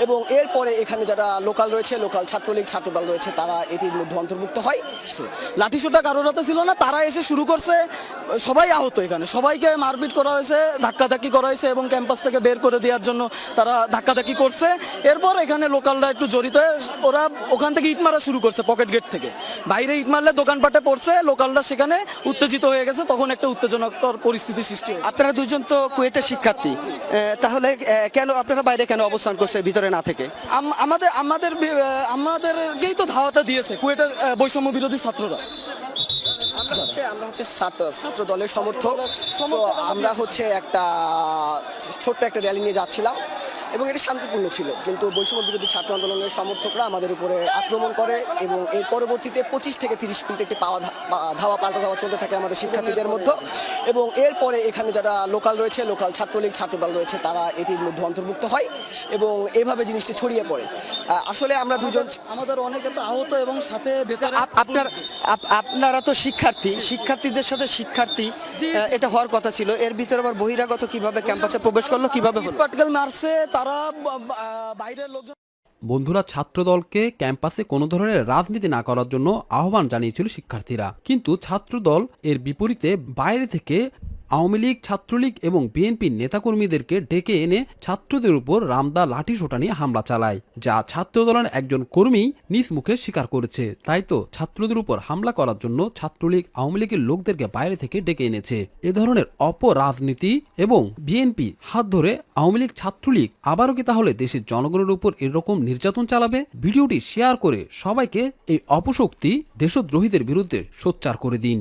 এবং এরপরে এখানে যারা লোকাল রয়েছে, লোকাল ছাত্রলীগ ছাত্রদল রয়েছে, তারা এটির মধ্যে অন্তর্ভুক্ত হয়। লাঠিসোঁটা কারোর হাতে ছিল না, তারা এসে শুরু করছে, সবাই আহত, এখানে সবাইকে মারপিট করা হয়েছে, ধাক্কাধাক্কি করা হয়েছে এবং ক্যাম্পাস থেকে বের করে দেওয়ার জন্য তারা ধাক্কাধাক্কি করছে। এরপর এখানে লোকালরা একটু জড়িত হয়ে ওরা ওখান থেকে ইট মারা শুরু করছে, পকেট গেট থেকে বাইরে ইট মারলে দোকানপাটে পড়ছে, লোকালরা সেখানে উত্তেজিত হয়ে গেছে, তখন একটা উত্তেজনাকর পরিস্থিতি সৃষ্টি হয়েছে। আপনারা দুজন তো কুয়েটের শিক্ষার্থী, তাহলে কেন আপনারা বাইরে কেন অবস্থান করছে ভিতরে না থেকে? আমাদেরকেই তো ধাওয়াটা দিয়েছে কুয়েটের বৈষম্য বিরোধী ছাত্ররা। আমরা হচ্ছে ছাত্র দলের সমর্থক। So, আমরা হচ্ছে একটা ছোট্ট একটা র্যালি নিয়ে যাচ্ছিলাম এবং এটা শান্তিপূর্ণ ছিল, কিন্তু বৈষম্য বিরোধী ছাত্র আন্দোলনের সমর্থকরা আমাদের উপরে আক্রমণ করে এবং এর পরবর্তীতে 25 থেকে 30 মিনিট একটি ধাওয়া পাল্টা ধাওয়া চলতে থাকে আমাদের শিক্ষার্থীদের মধ্যে। এবং এরপরে এখানে যারা লোকাল রয়েছে, লোকাল ছাত্রলীগ ছাত্রদল রয়েছে, তারা এটির মধ্যে অন্তর্ভুক্ত হয় এবং এইভাবে জিনিসটি ছড়িয়ে পড়ে। আসলে আমরা দুজন, আমাদের অনেকে তো আহত এবং সাথে ভেতরে আপনারা তো শিক্ষার্থীদের সাথে শিক্ষার্থী, এটা হওয়ার কথা ছিল, এর ভিতরে আবার বহিরাগত কিভাবে ক্যাম্পাসে প্রবেশ করলো, কিভাবে হলো? পাটকেল মারছে, তারা বাইরের লোকজন। বন্ধুরা, ছাত্রদলকে ক্যাম্পাসে কোনো ধরনের রাজনীতি না করার জন্য আহ্বান জানিয়েছিল শিক্ষার্থীরা, কিন্তু ছাত্রদল এর বিপরীতে বাইরে থেকে আওয়ামী লীগ, ছাত্রলীগ এবং বিএনপির নেতাকর্মীদেরকে ডেকে এনে ছাত্রদের উপর রামদা লাঠিসোঁটা নিয়ে হামলা চালায়, যা ছাত্রদলের একজন কর্মী নিজ মুখে স্বীকার করেছে। তাই তো ছাত্রদের উপর হামলা করার জন্য ছাত্রলীগ আওয়ামী লীগের লোকদেরকে বাইরে থেকে ডেকে এনেছে। এ ধরনের অপরাজনীতি এবং বিএনপি হাত ধরে আওয়ামী লীগ, ছাত্রলীগ আবারও কি তাহলে দেশের জনগণের উপর এরকম নির্যাতন চালাবে? ভিডিওটি শেয়ার করে সবাইকে এই অপশক্তি দেশদ্রোহীদের বিরুদ্ধে সোচ্চার করে দিন।